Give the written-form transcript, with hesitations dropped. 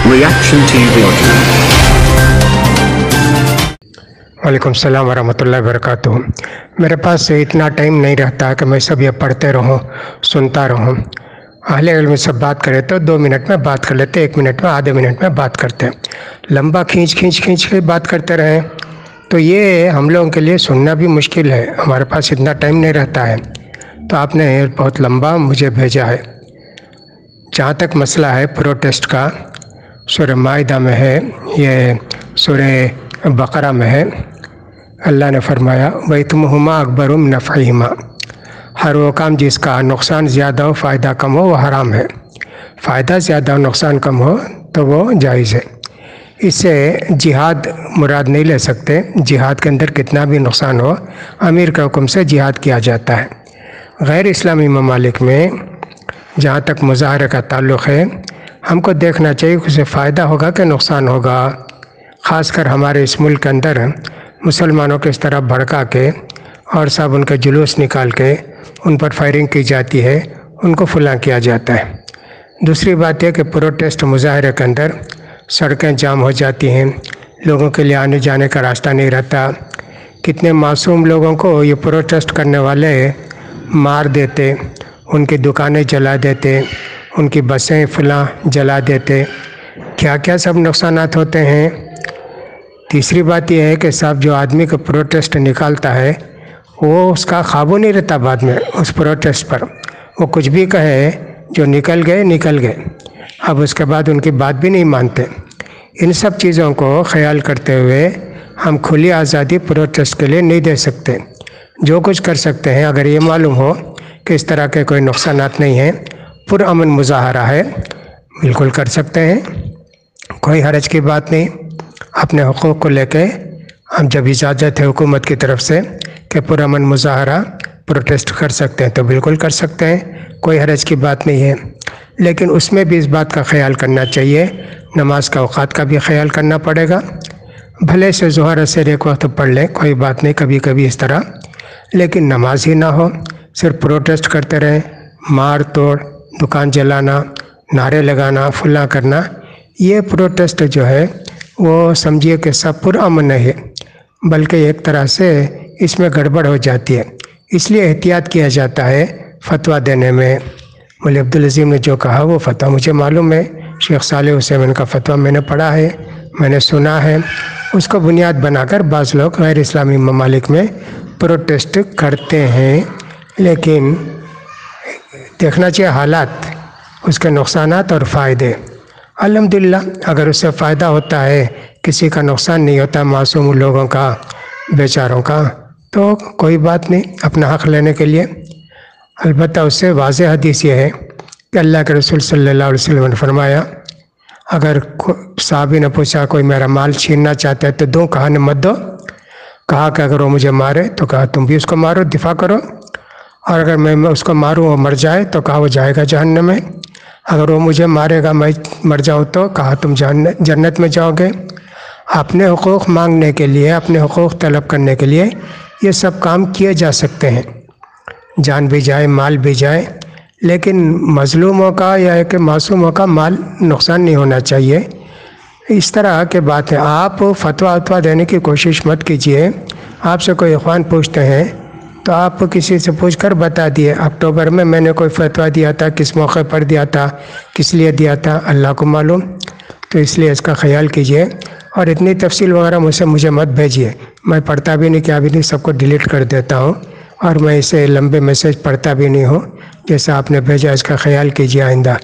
Reaction TV audio. वालेकुम सलाम वरहमतुल्लाहि वबरकातुहू। मेरे पास इतना टाइम नहीं रहता कि मैं सब ये पढ़ते रहूं, सुनता रहूं। अहले इल्म सब बात करे तो 2 मिनट में बात कर लेते, 1 मिनट में, आधे मिनट में बात करते। लंबा खींच के बात करते रहें तो ये हम लोगों के लिए सुनना भी मुश्किल है, हमारे पास इतना टाइम नहीं रहता है। तो आपने बहुत लंबा मुझे भेजा है। जहाँ तक मसला है प्रोटेस्ट का, सूरह माइदा में है, ये सूरह बकरा में है। अल्लाह ने फरमाया वइत्मुहुमा अकबरु मिन नफ़इहिमा, हर वो काम जिसका नुकसान ज़्यादा हो फ़ायदा कम हो वो हराम है। फ़ायदा ज़्यादा हो नुकसान कम हो तो वो जायज़ है। इससे जिहाद मुराद नहीं ले सकते। जिहाद के अंदर कितना भी नुकसान हो, अमीर के हुक्म से जिहाद किया जाता है। गैर इस्लामी ममालिक में जहाँ तक मुज़ाहरे का ताल्लुक़ है, हमको देखना चाहिए कि उसे फ़ायदा होगा कि नुकसान होगा। ख़ासकर हमारे इस मुल्क के अंदर मुसलमानों के इस तरह भड़का के और सब उनके जुलूस निकाल के उन पर फायरिंग की जाती है, उनको फुला किया जाता है। दूसरी बात यह कि प्रोटेस्ट मुज़ाहरे के अंदर सड़कें जाम हो जाती हैं, लोगों के लिए आने जाने का रास्ता नहीं रहता। कितने मासूम लोगों को ये प्रोटेस्ट करने वाले मार देते, उनकी दुकानें जला देते, उनकी बसें फुला जला देते, क्या क्या सब नुकसानात होते हैं। तीसरी बात यह है कि साहब जो आदमी को प्रोटेस्ट निकालता है वो उसका काबू नहीं रहता बाद में उस प्रोटेस्ट पर। वो कुछ भी कहे, जो निकल गए। अब उसके बाद उनकी बात भी नहीं मानते। इन सब चीज़ों को ख्याल करते हुए हम खुली आज़ादी प्रोटेस्ट के लिए नहीं दे सकते। जो कुछ कर सकते हैं, अगर ये मालूम हो कि इस तरह के कोई नुकसानात नहीं हैं, पुरअमन मुज़ाहरा है, बिल्कुल कर सकते हैं, कोई हरज की बात नहीं। अपने हुकूक़ को लेके हम जब इजाज़त है हुकूमत की तरफ से कि पुरअमन मुज़ाहरा प्रोटेस्ट कर सकते हैं तो बिल्कुल कर सकते हैं, कोई हरज की बात नहीं है। लेकिन उसमें भी इस बात का ख्याल करना चाहिए, नमाज का औक़ात का भी ख्याल करना पड़ेगा। भले से ज़ोहर असर एक वक्त पढ़ लें, कोई बात नहीं, कभी कभी इस तरह, लेकिन नमाज ही ना हो, सिर्फ प्रोटेस्ट करते रहें, मार तोड़, दुकान जलाना, नारे लगाना, फुला करना, ये प्रोटेस्ट जो है वो समझिए कि सब पुरअमन नहीं है, बल्कि एक तरह से इसमें गड़बड़ हो जाती है। इसलिए एहतियात किया जाता है फतवा देने में। मौलवी अब्दुल अज़ीम ने जो कहा वो फतवा मुझे मालूम है, शेख सालेह हुसैन का फतवा मैंने पढ़ा है, मैंने सुना है। उसको बुनियाद बनाकर बाज़ लोग गैर इस्लामी ममालिक में प्रोटेस्ट करते हैं। लेकिन देखना चाहिए हालात, उसके नुकसानात और फ़ायदे। अल्हम्दुलिल्लाह अगर उससे फ़ायदा होता है, किसी का नुकसान नहीं होता, मासूम लोगों का, बेचारों का, तो कोई बात नहीं, अपना हक़ लेने के लिए। अलबत्ता उससे वाज़ेह हदीस ये है कि अल्लाह के रसूल सल्लल्लाहु अलैहि वसल्लम ने फरमाया, अगर साहबी ने पूछा कोई मेरा माल छीनना चाहता है तो दो, कहा न मत दो। कहा कि अगर वो मुझे मारे तो कहा तुम भी उसको मारो, दिफा करो, और अगर मैं उसको मारूँ वो मर जाए तो कहा वो जाएगा जहन्नम में। अगर वो मुझे मारेगा मैं मर जाऊँ तो कहा तुम जन्नत में जाओगे। अपने हुकूक़ मांगने के लिए, अपने हुकूक़ तलब करने के लिए ये सब काम किए जा सकते हैं, जान भी जाए, माल भी जाए, लेकिन मज़लूमों का या एक मासूमों का माल नुकसान नहीं होना चाहिए। इस तरह के बात है। आप फतवा देने की कोशिश मत कीजिए। आपसे कोई इख़वान पूछते हैं तो आप किसी से पूछकर बता दिए, अक्टूबर में मैंने कोई फतवा दिया था, किस मौके पर दिया था, किस लिए दिया था, अल्लाह को मालूम। तो इसलिए इसका ख्याल कीजिए और इतनी तफसील वगैरह मुझे मत भेजिए। मैं पढ़ता भी नहीं, क्या भी नहीं, सबको डिलीट कर देता हूँ और मैं इसे लंबे मैसेज पढ़ता भी नहीं हूँ। जैसा आपने भेजा इसका ख्याल कीजिए आइंदा।